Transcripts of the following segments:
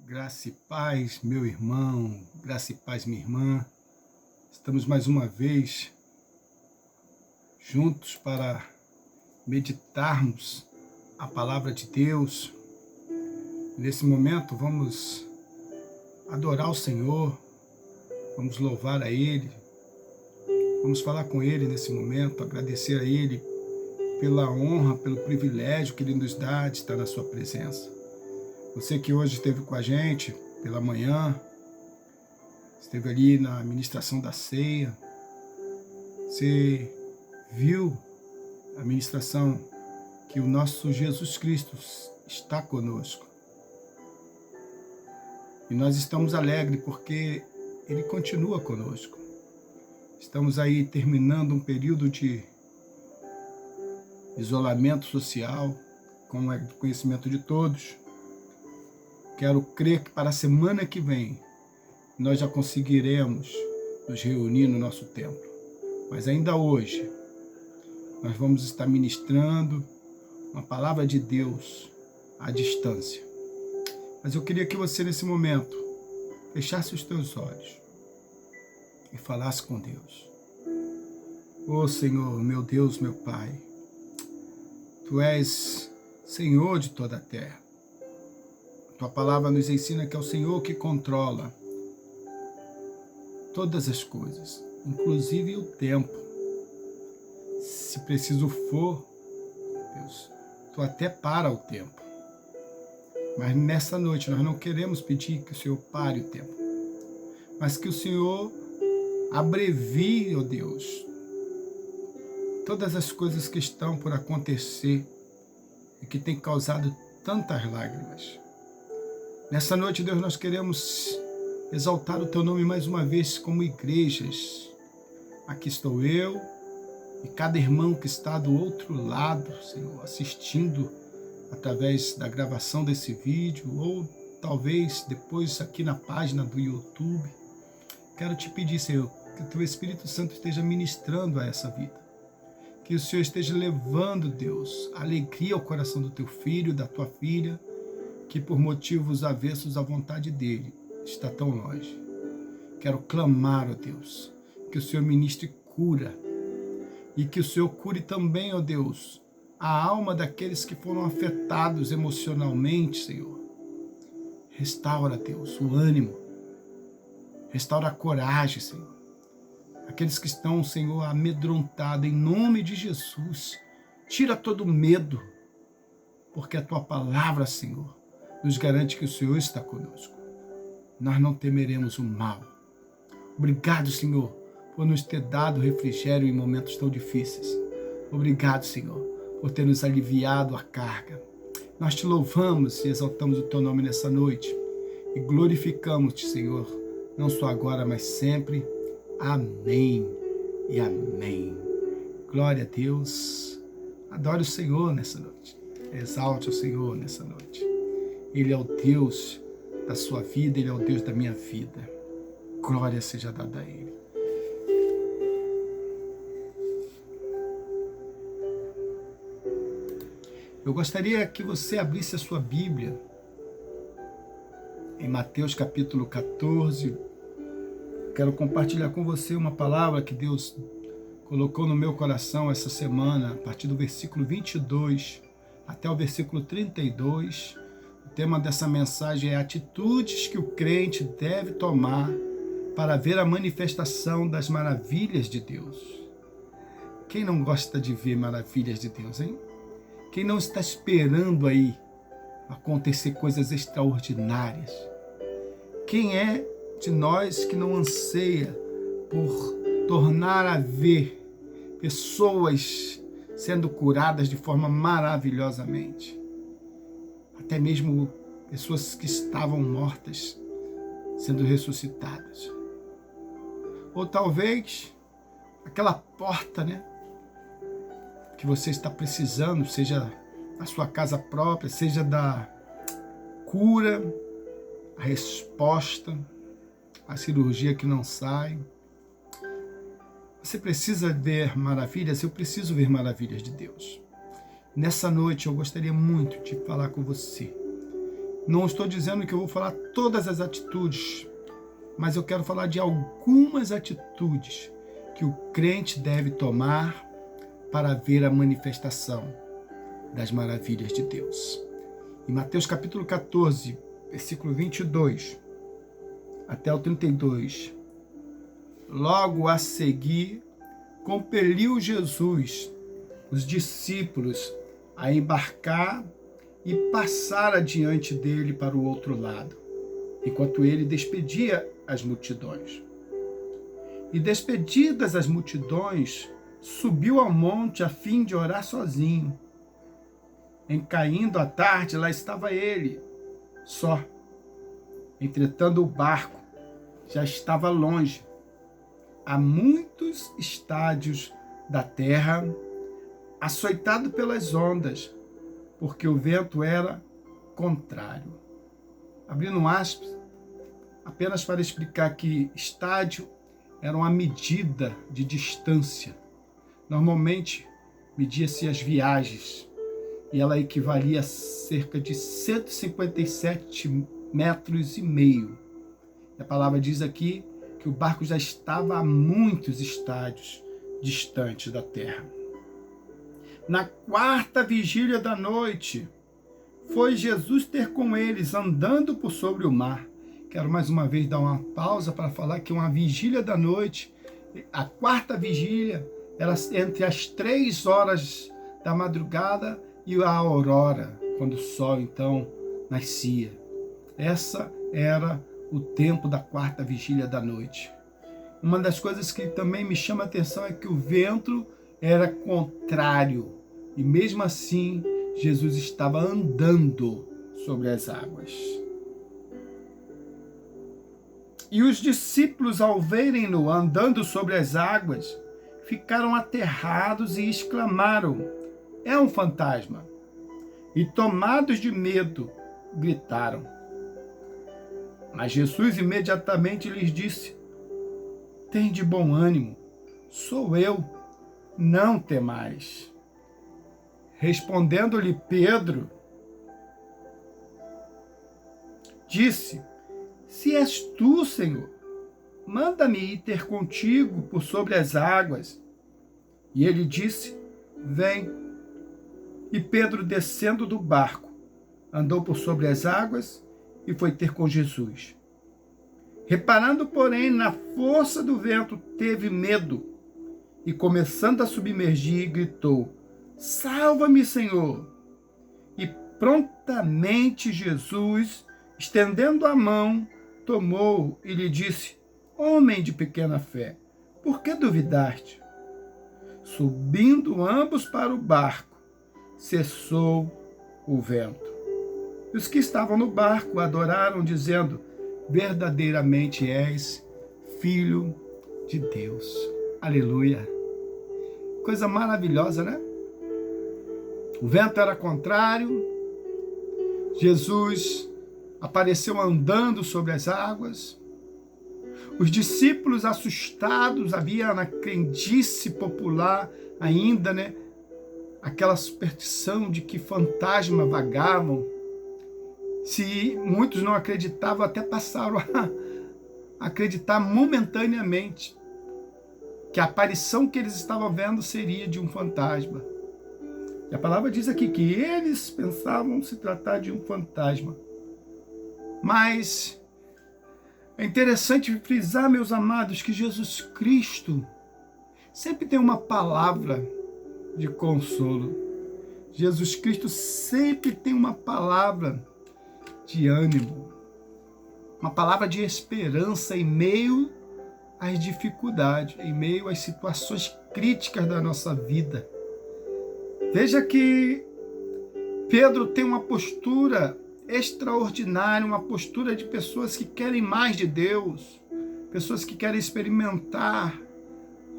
Graça e paz, meu irmão, graça e paz, minha irmã. Estamos mais uma vez juntos para meditarmos a palavra de Deus. Nesse momento vamos adorar o Senhor, vamos louvar a Ele, vamos falar com Ele nesse momento, agradecer a Ele pela honra, pelo privilégio que Ele nos dá de estar na sua presença. Você que hoje esteve com a gente pela manhã, esteve ali na ministração da ceia, você viu a ministração que o nosso Jesus Cristo está conosco. E nós estamos alegres porque Ele continua conosco. Estamos aí terminando um período de isolamento social, como é do conhecimento de todos. Quero crer que para a semana que vem nós já conseguiremos nos reunir no nosso templo. Mas ainda hoje nós vamos estar ministrando uma palavra de Deus à distância. Mas eu queria que você nesse momento fechasse os teus olhos e falasse com Deus. Ô Senhor, meu Deus, meu Pai, Tu és Senhor de toda a terra. Tua palavra nos ensina que é o Senhor que controla todas as coisas, inclusive o tempo. Se preciso for, Deus, Tu até para o tempo. Mas nessa noite nós não queremos pedir que o Senhor pare o tempo, mas que o Senhor abrevie, ó Deus, todas as coisas que estão por acontecer e que têm causado tantas lágrimas. Nessa noite, Deus, nós queremos exaltar o Teu nome mais uma vez como igrejas. Aqui estou eu e cada irmão que está do outro lado, Senhor, assistindo através da gravação desse vídeo ou talvez depois aqui na página do YouTube. Quero te pedir, Senhor, que o Teu Espírito Santo esteja ministrando a essa vida. Que o Senhor esteja levando, Deus, alegria ao coração do Teu filho, da Tua filha, que por motivos avessos à vontade dele está tão longe. Quero clamar, ó Deus, que o Senhor ministre cura e que o Senhor cure também, ó Deus, a alma daqueles que foram afetados emocionalmente, Senhor. Restaura, Deus, o ânimo, restaura a coragem, Senhor. Aqueles que estão, Senhor, amedrontados, em nome de Jesus, tira todo medo, porque a Tua palavra, Senhor, nos garante que o Senhor está conosco. Nós não temeremos o mal. Obrigado, Senhor, por nos ter dado refrigério em momentos tão difíceis. Obrigado, Senhor, por ter nos aliviado a carga. Nós te louvamos e exaltamos o Teu nome nessa noite e glorificamos-te, Senhor, não só agora, mas sempre. Amém e amém. Glória a Deus. Adore o Senhor nessa noite. Exalte o Senhor nessa noite. Ele é o Deus da sua vida, Ele é o Deus da minha vida. Glória seja dada a Ele. Eu gostaria que você abrisse a sua Bíblia em Mateus capítulo 14. Quero compartilhar com você uma palavra que Deus colocou no meu coração essa semana, a partir do versículo 22 até o versículo 32. O tema dessa mensagem é atitudes que o crente deve tomar para ver a manifestação das maravilhas de Deus. Quem não gosta de ver maravilhas de Deus, hein? Quem não está esperando aí acontecer coisas extraordinárias? Quem é de nós que não anseia por tornar a ver pessoas sendo curadas de forma maravilhosamente? Até mesmo pessoas que estavam mortas sendo ressuscitadas. Ou talvez aquela porta, né, que você está precisando, seja da sua casa própria, seja da cura, a resposta, a cirurgia que não sai. Você precisa ver maravilhas, eu preciso ver maravilhas de Deus. Nessa noite eu gostaria muito de falar com você Não estou dizendo que eu vou falar todas as atitudes, mas eu quero falar de algumas atitudes que o crente deve tomar para ver a manifestação das maravilhas de Deus. Em Mateus capítulo 14, versículo 22 até o 32, logo a seguir, compeliu Jesus os discípulos a embarcar e passar adiante dele para o outro lado, enquanto ele despedia as multidões. E despedidas as multidões, subiu ao monte a fim de orar sozinho. Em caindo a tarde, lá estava ele, só. Entretanto, o barco já estava longe, a muitos estádios da terra, açoitado pelas ondas, porque o vento era contrário. Abrindo um aspas, apenas para explicar que estádio era uma medida de distância. Normalmente, media-se as viagens, e ela equivalia a cerca de 157,5 metros. E a palavra diz aqui que o barco já estava a muitos estádios distantes da terra. Na quarta vigília da noite, foi Jesus ter com eles, andando por sobre o mar. Quero mais uma vez dar uma pausa para falar que uma vigília da noite, a quarta vigília, era entre as 3 horas da madrugada e a aurora, quando o sol então nascia. Essa era o tempo da quarta vigília da noite. Uma das coisas que também me chama a atenção é que o vento era contrário. E mesmo assim, Jesus estava andando sobre as águas. E os discípulos, ao verem-no andando sobre as águas, ficaram aterrados e exclamaram: é um fantasma! E tomados de medo, gritaram. Mas Jesus imediatamente lhes disse: tende bom ânimo, sou eu, não temais. Respondendo-lhe Pedro, disse: se és tu, Senhor, manda-me ir ter contigo por sobre as águas. E ele disse: vem. E Pedro, descendo do barco, andou por sobre as águas e foi ter com Jesus. Reparando, porém, na força do vento, teve medo e, começando a submergir, gritou: salva-me, Senhor! E prontamente Jesus, estendendo a mão, tomou e lhe disse: homem de pequena fé, por que duvidaste? Subindo ambos para o barco, cessou o vento. E os que estavam no barco adoraram, dizendo: verdadeiramente és Filho de Deus. Aleluia! Coisa maravilhosa, né? O vento era contrário, Jesus apareceu andando sobre as águas. Os discípulos assustados, havia na crendice popular ainda, né? Aquela superstição de que fantasmas vagavam. Se muitos não acreditavam, até passaram a acreditar momentaneamente que a aparição que eles estavam vendo seria de um fantasma. E a palavra diz aqui que eles pensavam se tratar de um fantasma. Mas é interessante frisar, meus amados, que Jesus Cristo sempre tem uma palavra de consolo. Jesus Cristo sempre tem uma palavra de ânimo, uma palavra de esperança em meio às dificuldades, em meio às situações críticas da nossa vida. Veja que Pedro tem uma postura extraordinária, uma postura de pessoas que querem mais de Deus, pessoas que querem experimentar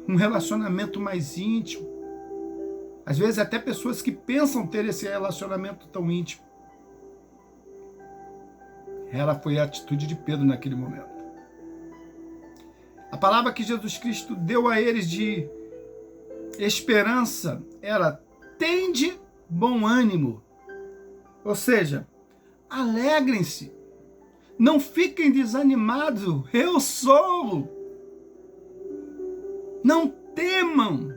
um relacionamento mais íntimo. Às vezes até pessoas que pensam ter esse relacionamento tão íntimo. Ela foi a atitude de Pedro naquele momento. A palavra que Jesus Cristo deu a eles de esperança era: tende bom ânimo. Ou seja, Alegrem-se. Não fiquem desanimados. Eu sou. Não temam.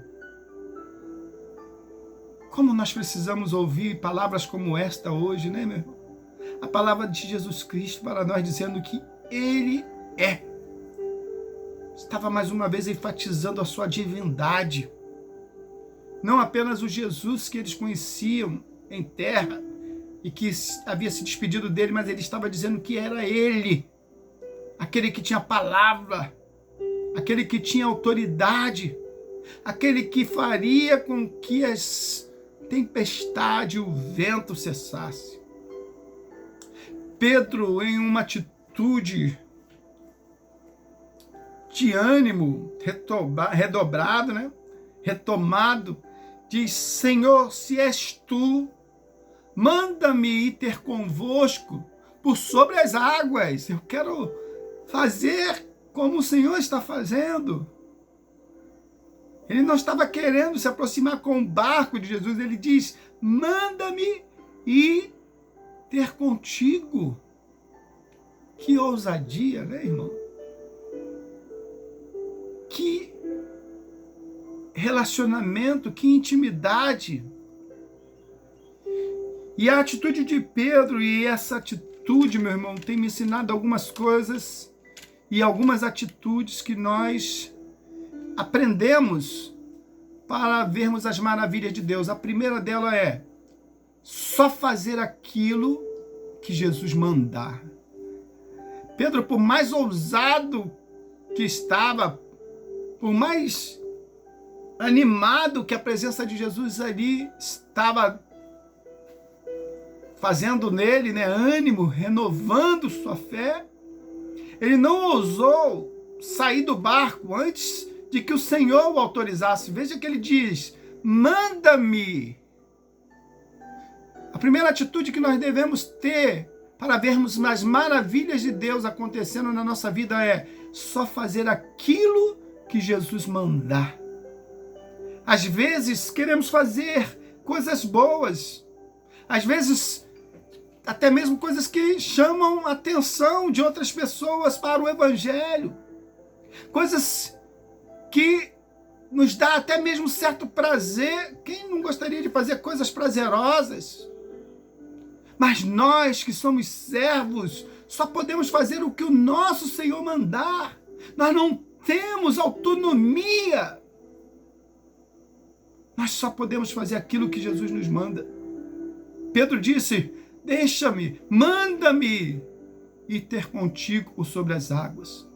Como nós precisamos ouvir palavras como esta hoje, né, meu irmão? A palavra de Jesus Cristo para nós dizendo que Ele é. Estava mais uma vez enfatizando a sua divindade. Não apenas o Jesus que eles conheciam em terra e que havia se despedido dele, mas ele estava dizendo que era Ele, aquele que tinha palavra, aquele que tinha autoridade, aquele que faria com que as tempestades e o vento cessasse. Pedro, em uma atitude de ânimo redobrado, né? Retomado, diz: Senhor, se és tu, manda-me ir ter convosco por sobre as águas. Eu quero fazer como o Senhor está fazendo. Ele não estava querendo se aproximar com o barco de Jesus. Ele diz: manda-me ir ter contigo. Que ousadia, né, irmão? Que relacionamento, que intimidade. E a atitude de Pedro, e essa atitude, meu irmão, tem me ensinado algumas coisas e algumas atitudes que nós aprendemos para vermos as maravilhas de Deus. A primeira dela é só fazer aquilo que Jesus mandar. Pedro, por mais ousado que estava, por mais animado que a presença de Jesus ali estava fazendo nele, né, ânimo, renovando sua fé, ele não ousou sair do barco antes de que o Senhor o autorizasse. Veja que ele diz: manda-me. A primeira atitude que nós devemos ter para vermos as maravilhas de Deus acontecendo na nossa vida é só fazer aquilo que Jesus mandar. Às vezes queremos fazer coisas boas, às vezes até mesmo coisas que chamam a atenção de outras pessoas para o Evangelho, coisas que nos dá até mesmo certo prazer. Quem não gostaria de fazer coisas prazerosas? Mas nós que somos servos, só podemos fazer o que o nosso Senhor mandar. Nós não temos autonomia. Nós só podemos fazer aquilo que Jesus nos manda. Pedro disse: deixa-me, manda-me ir ter contigo por sobre as águas.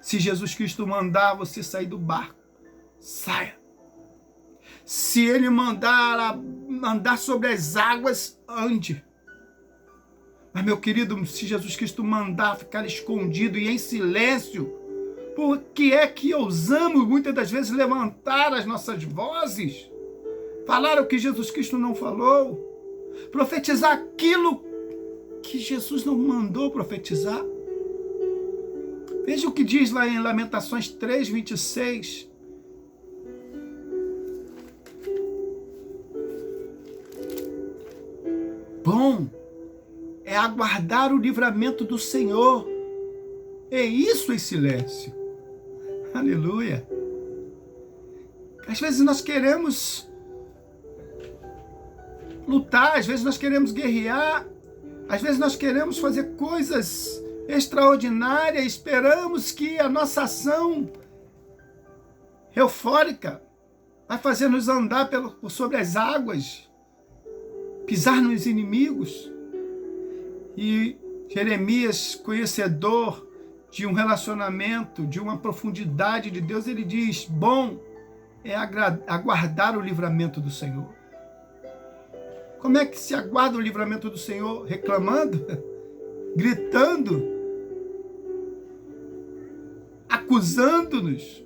Se Jesus Cristo mandar você sair do barco, saia. Se Ele mandar andar sobre as águas, ande. Mas, meu querido, se Jesus Cristo mandar ficar escondido e em silêncio, por que é que ousamos muitas das vezes levantar as nossas vozes? Falar o que Jesus Cristo não falou? Profetizar aquilo que Jesus não mandou profetizar? Veja o que diz lá em Lamentações 3:26. Bom é aguardar o livramento do Senhor, e isso em silêncio. Aleluia. Às vezes nós queremos lutar, às vezes nós queremos guerrear, às vezes nós queremos fazer coisas extraordinárias, esperamos que a nossa ação eufórica vai fazer nos andar por sobre as águas, pisar nos inimigos. E Jeremias, conhecedor de um relacionamento, de uma profundidade de Deus, ele diz: bom é aguardar o livramento do Senhor. Como é que se aguarda o livramento do Senhor? Reclamando, gritando, acusando-nos,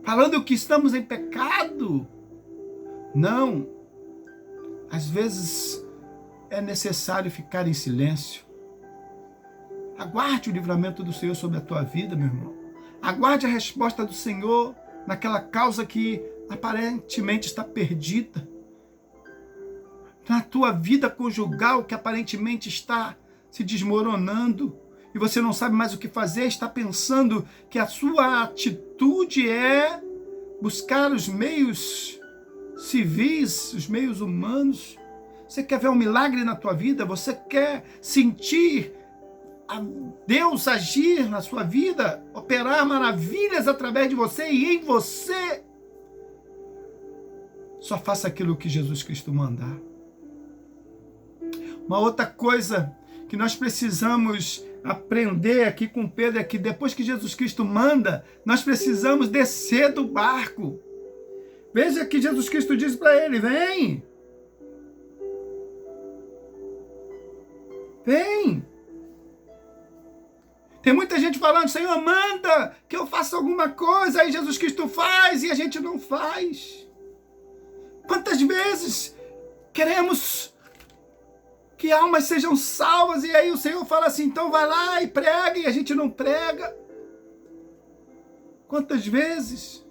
falando que estamos em pecado? Não. Às vezes é necessário ficar em silêncio. Aguarde o livramento do Senhor sobre a tua vida, meu irmão. Aguarde a resposta do Senhor naquela causa que aparentemente está perdida, na tua vida conjugal que aparentemente está se desmoronando, e você não sabe mais o que fazer, está pensando que a sua atitude é buscar os meios civis, os meios humanos. Você quer ver um milagre na tua vida? Você quer sentir Deus agir na sua vida, operar maravilhas através de você e em você? Só faça aquilo que Jesus Cristo mandar. Uma outra coisa que nós precisamos aprender aqui com Pedro é que depois que Jesus Cristo manda, nós precisamos descer do barco. Veja que Jesus Cristo diz para ele: vem. Vem. Tem muita gente falando: Senhor, manda que eu faça alguma coisa. Aí Jesus Cristo faz e a gente não faz. Quantas vezes queremos que almas sejam salvas, e aí o Senhor fala assim: então vai lá e prega, e a gente não prega. Quantas vezes,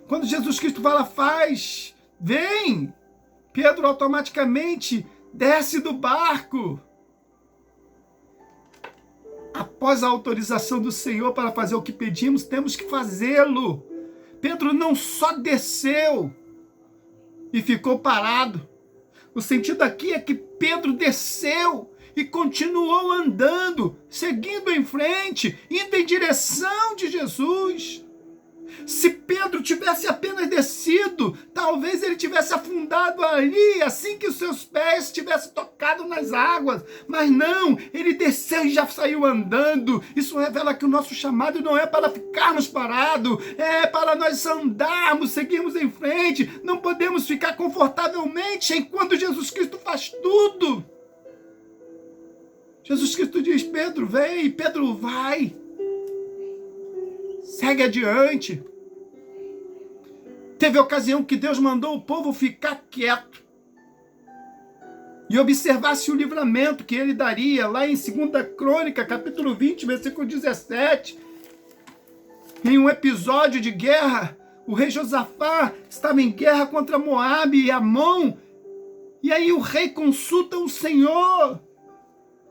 quando Jesus Cristo fala faz, vem, Pedro automaticamente desce do barco. Após a autorização do Senhor para fazer o que pedimos, temos que fazê-lo. Pedro não só desceu e ficou parado. O sentido aqui é que Pedro desceu e continuou andando, seguindo em frente, indo em direção de Jesus. Se Pedro tivesse apenas descido, talvez ele tivesse afundado ali, assim que os seus pés tivessem tocado nas águas. Mas não, ele desceu e já saiu andando. Isso revela que o nosso chamado não é para ficarmos parados, é para nós andarmos, seguirmos em frente. Não podemos ficar confortavelmente enquanto Jesus Cristo faz tudo. Jesus Cristo diz: Pedro, vem, Pedro vai. Segue adiante. Teve ocasião que Deus mandou o povo ficar quieto e observasse o livramento que ele daria, lá em 2 Crônica, capítulo 20, versículo 17. Em um episódio de guerra, o rei Josafá estava em guerra contra Moabe e Amon, e aí o rei consulta o Senhor,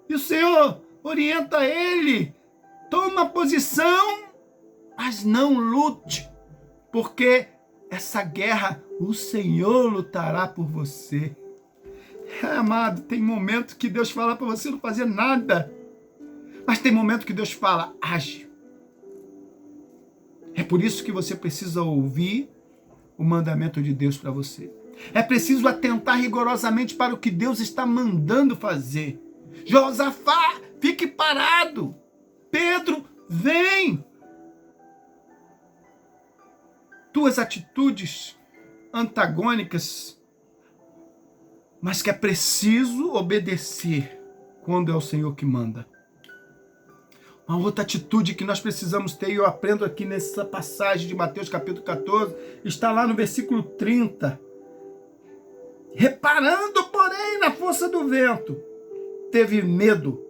e o Senhor orienta ele: toma posição, mas não lute, porque essa guerra o Senhor lutará por você. Amado, tem momento que Deus fala para você não fazer nada, mas tem momento que Deus fala: age. É por isso que você precisa ouvir o mandamento de Deus para você. É preciso atentar rigorosamente para o que Deus está mandando fazer. Josafá, fique parado. Pedro, vem. Tuas atitudes antagônicas, mas que é preciso obedecer quando é o Senhor que manda. Uma outra atitude que nós precisamos ter, e eu aprendo aqui nessa passagem de Mateus capítulo 14, está lá no versículo 30. Reparando, porém, na força do vento, teve medo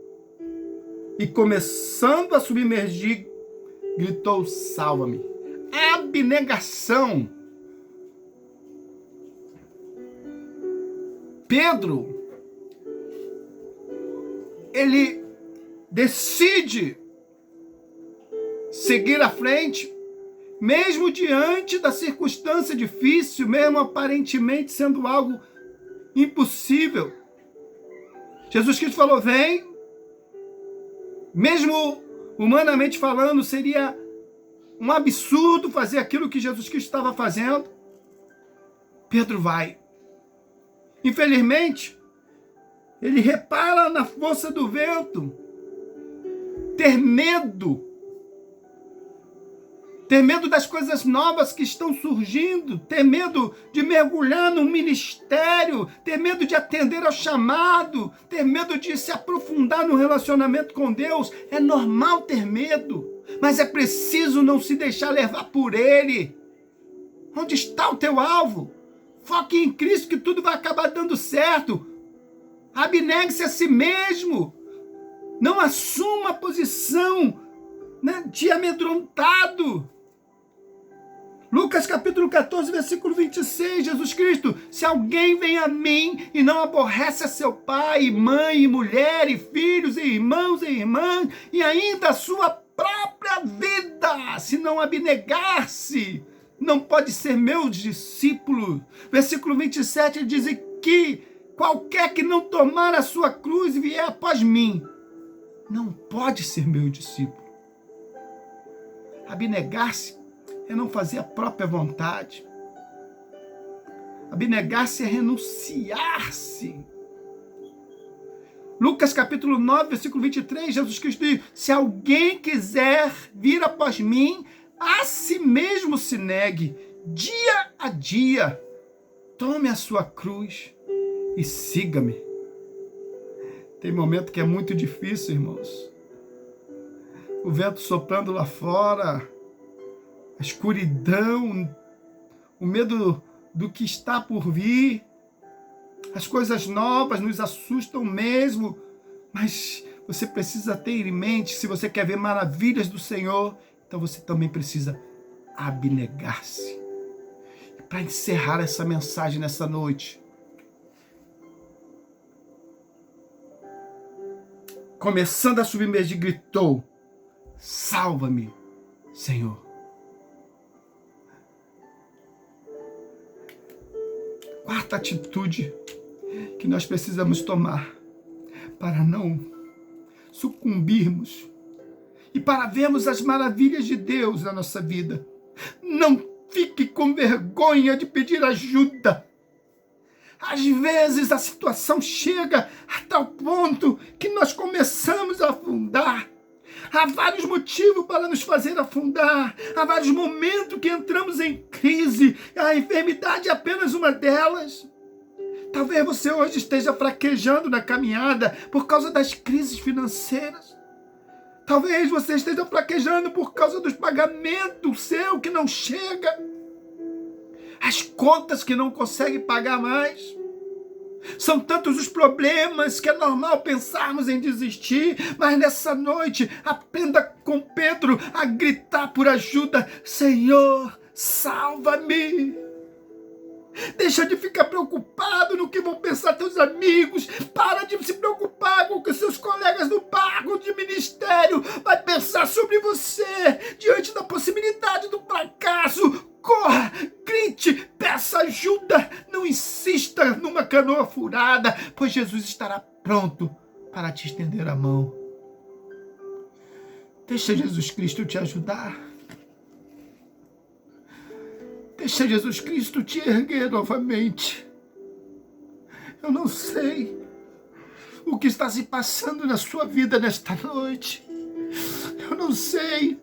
e, começando a submergir, gritou: salva-me. Abnegação. Pedro, ele decide seguir à frente, mesmo diante da circunstância difícil, mesmo aparentemente sendo algo impossível. Jesus Cristo falou: vem. Mesmo humanamente falando, seria um absurdo fazer aquilo que Jesus Cristo estava fazendo. Pedro vai. Infelizmente, ele repara na força do vento. Ter medo das coisas novas que estão surgindo, ter medo de mergulhar no ministério, ter medo de atender ao chamado, ter medo de se aprofundar no relacionamento com Deus. É normal ter medo, mas é preciso não se deixar levar por ele. Onde está o teu alvo? Foque em Cristo que tudo vai acabar dando certo. Abnegue-se a si mesmo. Não assuma a posição, de amedrontado. Lucas capítulo 14, versículo 26, Jesus Cristo: se alguém vem a mim e não aborrece a seu pai, mãe, mulher, e filhos, e irmãos e irmãs, e ainda a sua própria vida, se não abnegar-se, não pode ser meu discípulo. Versículo 27 diz que qualquer que não tomar a sua cruz e vier após mim, não pode ser meu discípulo. Abnegar-se é não fazer a própria vontade. Abnegar-se é renunciar-se. Lucas capítulo 9, versículo 23, Jesus Cristo diz: se alguém quiser vir após mim, a si mesmo se negue, dia a dia, tome a sua cruz e siga-me. Tem momento que é muito difícil, irmãos. O vento soprando lá fora, a escuridão, o medo do que está por vir, as coisas novas nos assustam mesmo, mas você precisa ter em mente, se você quer ver maravilhas do Senhor, então você também precisa abnegar-se. E para encerrar essa mensagem nessa noite, começando a submergir, gritou: salva-me, Senhor. Quarta atitude que nós precisamos tomar para não sucumbirmos e para vermos as maravilhas de Deus na nossa vida. Não fique com vergonha de pedir ajuda. Às vezes a situação chega a tal ponto que nós começamos a afundar. Há vários motivos para nos fazer afundar. Há vários momentos que entramos em crise. A enfermidade é apenas uma delas. Talvez você hoje esteja fraquejando na caminhada por causa das crises financeiras. Talvez você esteja fraquejando por causa dos pagamentos seu que não chega. As contas que não consegue pagar mais. São tantos os problemas que é normal pensarmos em desistir, mas nessa noite aprenda com Pedro a gritar por ajuda: Senhor, salva-me. Deixa de ficar preocupado no que vão pensar teus amigos. Para de se preocupar com o que seus colegas do barco de ministério vai pensar sobre você. Diante da possibilidade do fracasso, corra, grite, peça ajuda. Não insista numa canoa furada, pois Jesus estará pronto para te estender a mão. Deixa Jesus Cristo te ajudar. Deixa Jesus Cristo te erguer novamente. Eu não sei o que está se passando na sua vida nesta noite. Eu não sei.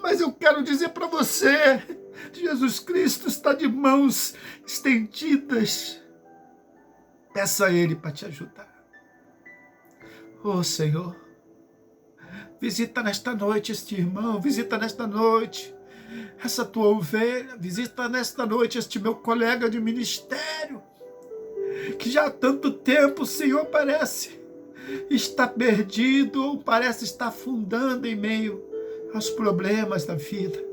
Mas eu quero dizer para você, Jesus Cristo está de mãos estendidas. Peça a Ele para te ajudar. Oh, Senhor, visita nesta noite este irmão, visita nesta noite essa tua ovelha, visita nesta noite este meu colega de ministério, que já há tanto tempo, Senhor, parece estar perdido ou parece estar afundando em meio aos problemas da vida.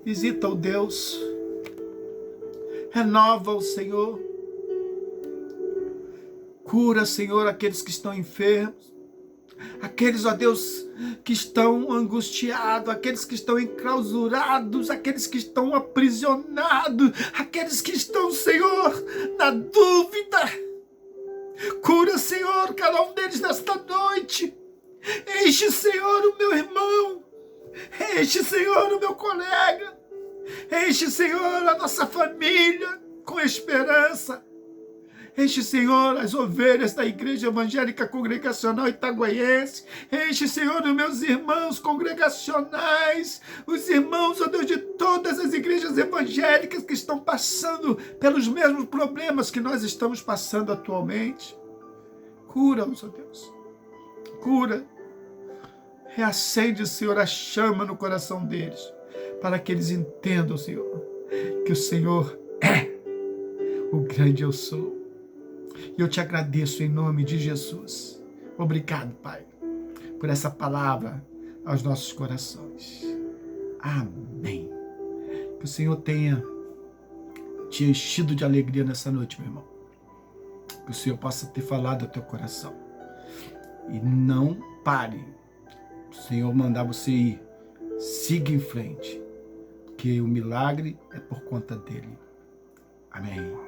Visita o Deus, renova o Senhor, cura, Senhor, aqueles que estão enfermos, aqueles, ó Deus, que estão angustiados, aqueles que estão enclausurados, aqueles que estão aprisionados, aqueles que estão, Senhor, na dúvida. Cura, Senhor, cada um deles nesta noite. Enche, Senhor, o meu irmão. Enche, Senhor, o meu colega. Enche, Senhor, a nossa família com esperança. Enche, Senhor, as ovelhas da Igreja Evangélica Congregacional Itaguaiense. Enche, Senhor, os meus irmãos congregacionais, os irmãos, ó Deus, de todas as igrejas evangélicas que estão passando pelos mesmos problemas que nós estamos passando atualmente. Cura-os, ó Deus. Cura. Reacende, Senhor, a chama no coração deles, para que eles entendam, Senhor, que o Senhor é o grande eu sou. E eu te agradeço em nome de Jesus. Obrigado, Pai, por essa palavra aos nossos corações. Amém. Que o Senhor tenha te enchido de alegria nessa noite, meu irmão. Que o Senhor possa ter falado ao teu coração. E não pare. O Senhor mandar você ir. Siga em frente. Que o milagre é por conta dele. Amém.